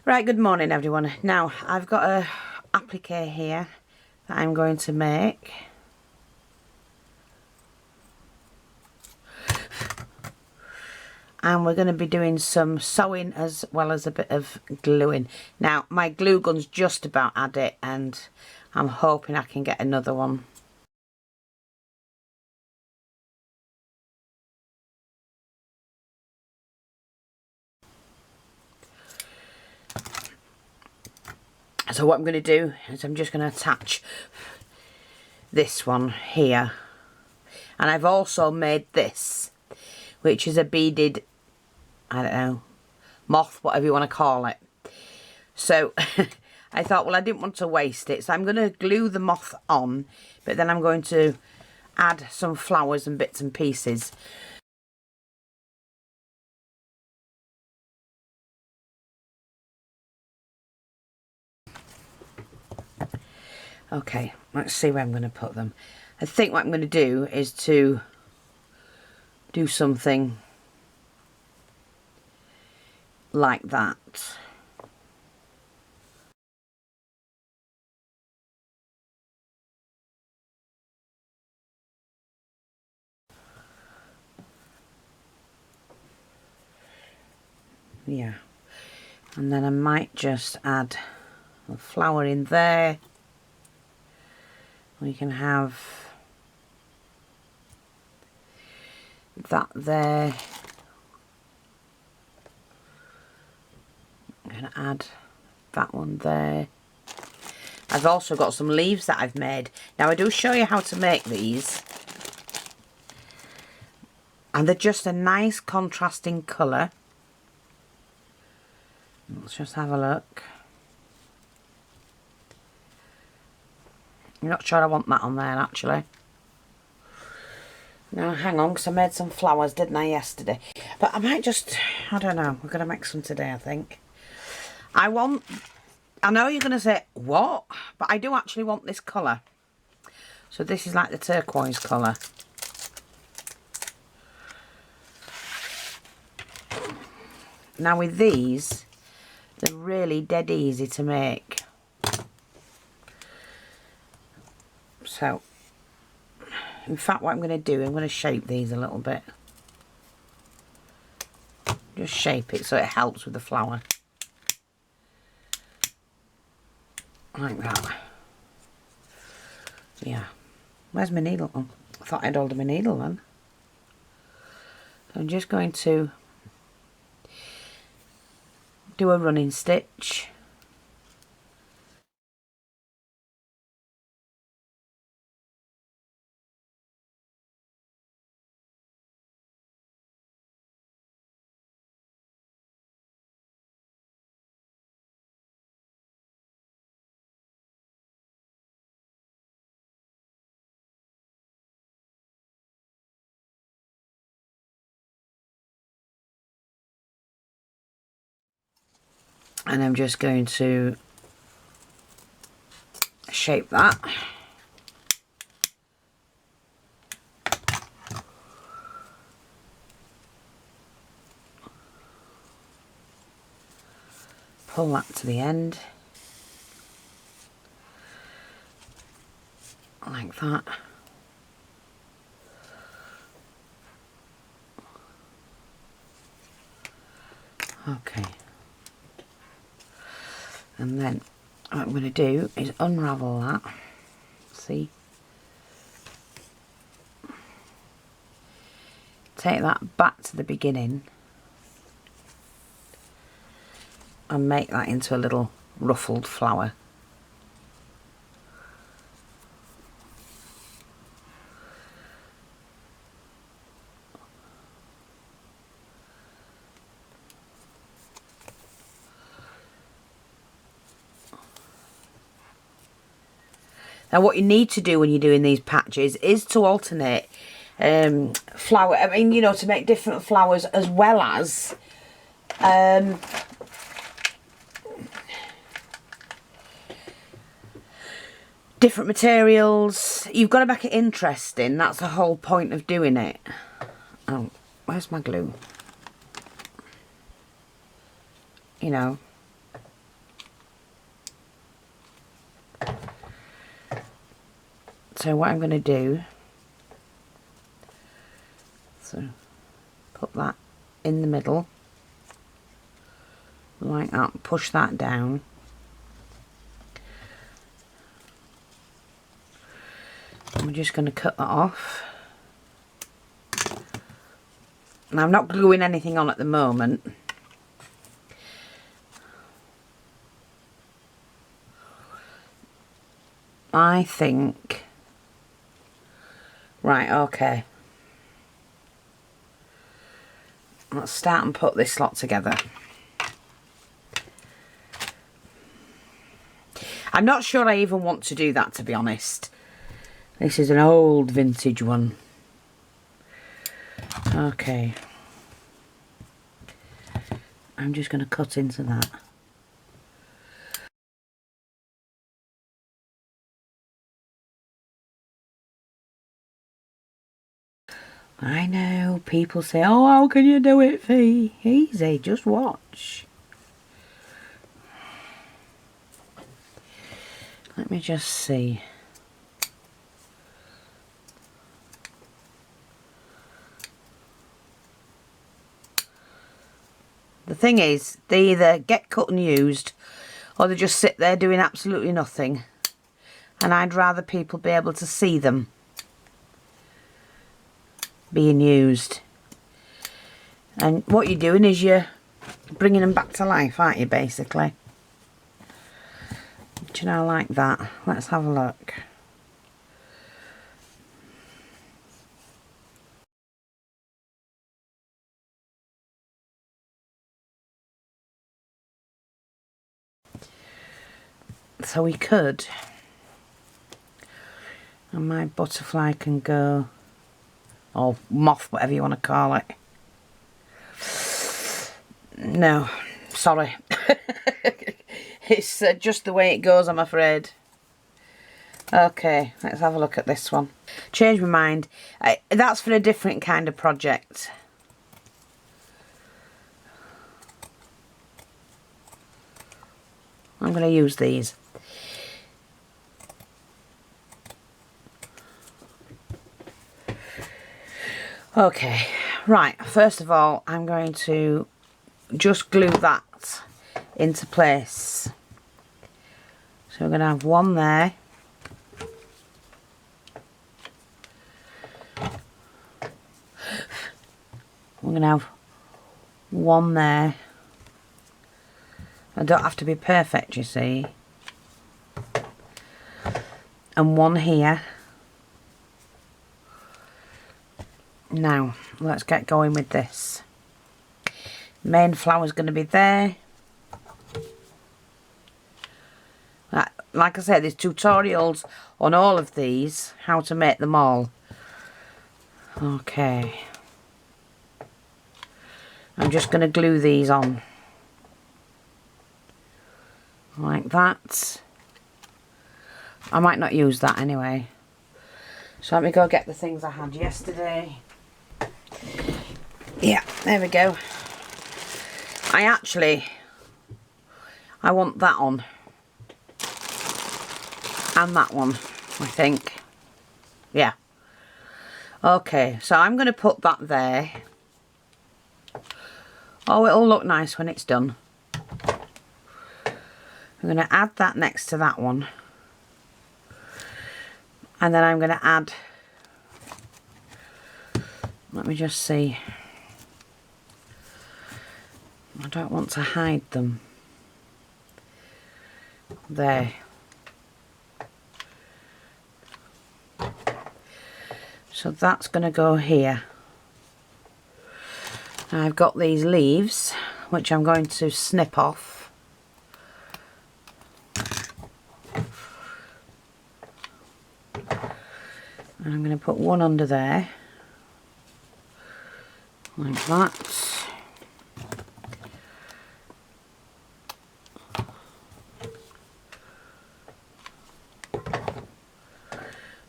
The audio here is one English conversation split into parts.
Right, good morning everyone. Now I've got a applique here that I'm going to make. And we're going to be doing some sewing as well as a bit of gluing. Now my glue gun's just about at it and I'm hoping I can get another one. So what I'm going to do is I'm just going to attach this one here. And I've also made this, which is a beaded, I don't know, moth, whatever you want to call it. So I thought, well, I didn't want to waste it. So I'm going to glue the moth on, but then I'm going to add some flowers and bits and pieces. Okay, let's see where I'm going to put them. I think what I'm going to do is to do something like that. Yeah, and then I might just add a flower in there. We can have that there. I'm going to add that one there. I've also got some leaves that I've made. Now I do show you how to make these. And they're just a nice contrasting colour. Let's just have a look. I'm not sure I want that on there actually. Now hang on, because I made some flowers, didn't I, yesterday? But I might just, I don't know, we're going to make some today, I think. I know you're going to say, what? But I do actually want this colour. So this is like the turquoise colour. Now with these, they're really dead easy to make. So, in fact what I'm going to do, I'm going to shape these a little bit. Just shape it so it helps with the flower. Like that. Yeah. Where's my needle? Oh, I thought I'd hold my needle then. So I'm just going to do a running stitch. And I'm just going to shape that. Pull that to the end. Like that. Okay. And then what I'm going to do is unravel that. See? Take that back to the beginning and make that into a little ruffled flower. Now what you need to do when you're doing these patches is to alternate flower, I mean, you know, to make different flowers as well as different materials. You've got to make it interesting. That's the whole point of doing it. Oh, where's my glue? You know, So what I'm going to do, so put that in the middle like that, push that down. I'm just going to cut that off. Now I'm not gluing anything on at the moment. I think, right, okay. Let's start and put this lot together. I'm not sure I even want to do that, to be honest. This is an old vintage one. Okay. I'm just going to cut into that. I know, people say, oh, how can you do it, Fee? Easy, just watch. Let me just see. The thing is, they either get cut and used, or they just sit there doing absolutely nothing. And I'd rather people be able to see them being used. And what you're doing is you're bringing them back to life, aren't you, basically? Do you know, like that? Let's have a look. So we could, and my butterfly can go, or moth, whatever you want to call it. No, sorry. It's just the way it goes, I'm afraid. Okay, let's have a look at this one. Change my mind. That's for a different kind of project. I'm going to use these. Okay, right, first of all, I'm going to just glue that into place. So we're going to have one there. We're going to have one there. I don't have to be perfect, you see. And one here. Now, let's get going with this. Main flower's going to be there. Like I said, there's tutorials on all of these, how to make them all. Okay. I'm just going to glue these on. Like that. I might not use that anyway. So let me go get the things I had yesterday. Yeah, there we go. I want that on. And that one, I think. Yeah. Okay, so I'm going to put that there. Oh, it'll look nice when it's done. I'm going to add that next to that one. And then I'm going to add... Let me just see. I don't want to hide them. There. So that's going to go here. Now I've got these leaves, which I'm going to snip off. And I'm going to put one under there. Like that.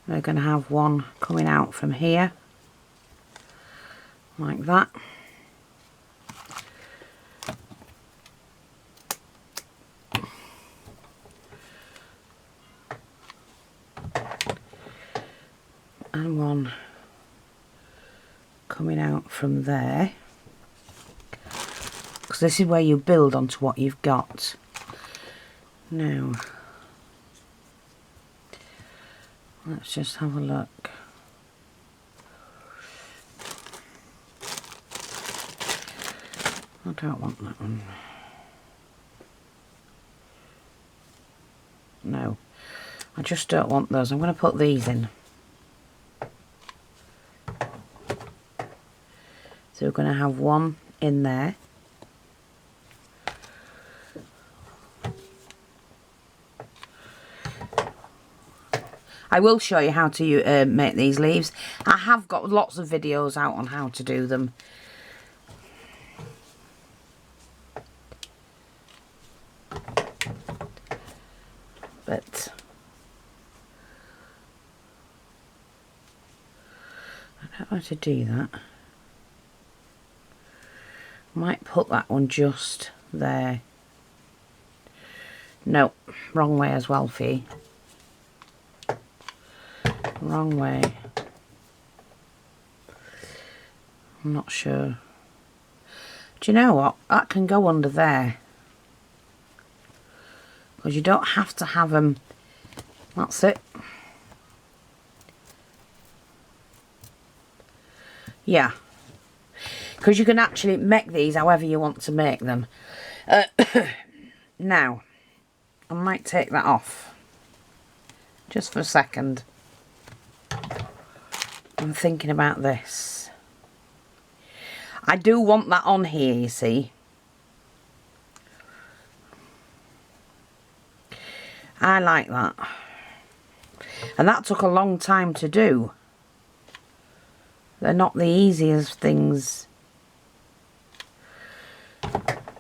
We're going to have one coming out from here, like that. and one coming out from there, because this is where you build onto what you've got. Now let's just have a look. I don't want that one. No, I just don't want those. I'm going to put these in. So we're going to have one in there. I will show you how to make these leaves. I have got lots of videos out on how to do them. But I don't know how to do that. Might put that one just there. No, wrong way as well, Fee. Wrong way. I'm not sure. Do you know what? That can go under there. Because you don't have to have them. That's it. Yeah. Because you can actually make these however you want to make them. Now, I might take that off. Just for a second. I'm thinking about this. I do want that on here, you see. I like that. And that took a long time to do. They're not the easiest things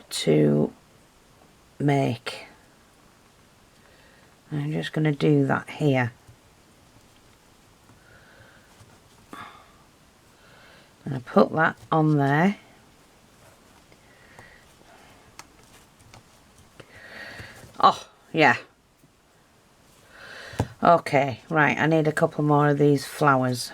to make. I'm just going to do that here. And I put that on there. Oh, yeah. Okay, right, I need a couple more of these flowers.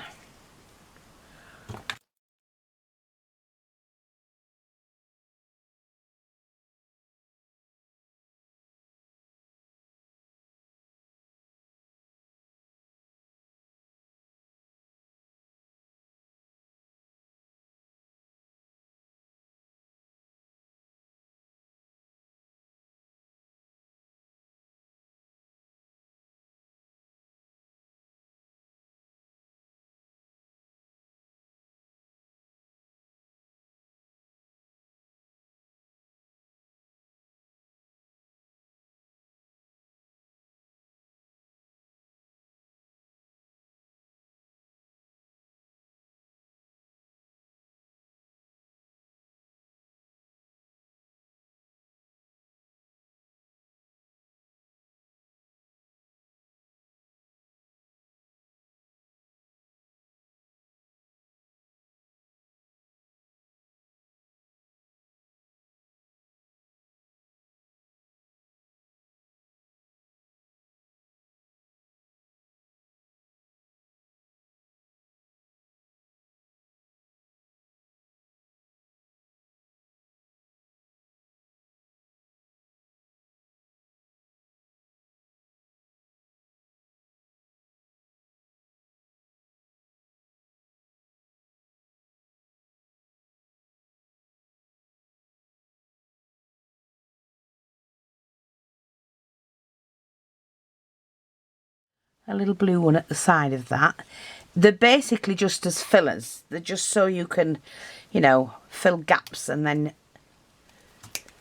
A little blue one at the side of that. They're basically just as fillers. They're just so you can, you know, fill gaps and then...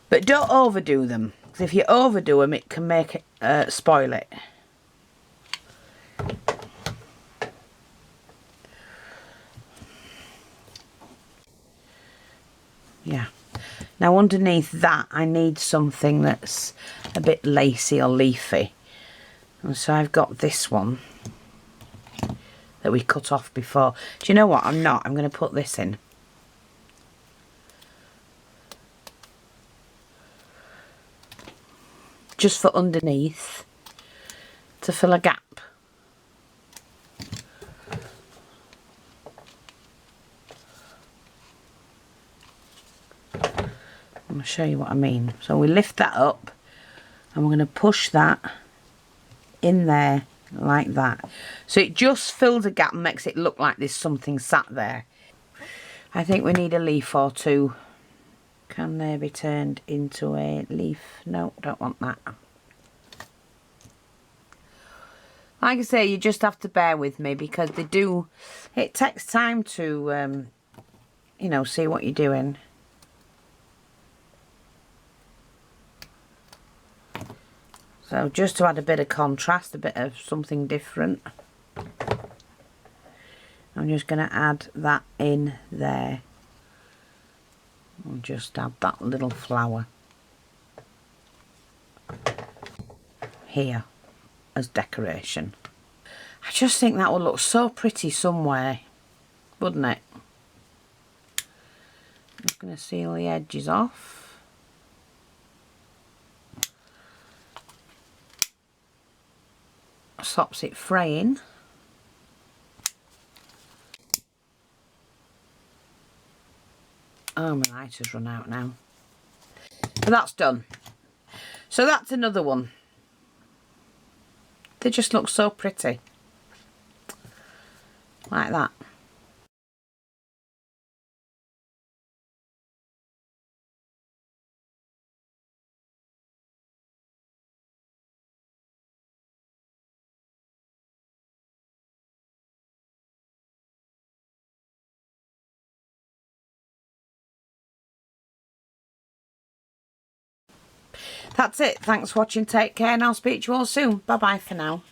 But don't overdo them. Because if you overdo them, it can make it, spoil it. Yeah. Now underneath that, I need something that's a bit lacy or leafy. And so I've got this one that we cut off before. Do you know what? I'm going to put this in. Just for underneath to fill a gap. show you what I mean. So we lift that up and we're going to push that in there like that. So it just fills a gap and makes it look like there's something sat there. I think we need a leaf or two. Can they be turned into a leaf? No, don't want that. Like I say, you just have to bear with me because they do, it takes time to, you know, see what you're doing. So just to add a bit of contrast, a bit of something different, I'm just going to add that in there. I'll just add that little flower here as decoration. I just think that would look so pretty somewhere, wouldn't it? I'm just going to seal the edges off. Stops it fraying. Oh, my light has run out now. But that's done. So that's another one. They just look so pretty. Like that. That's it. Thanks for watching. Take care and I'll speak to you all soon. Bye bye for now.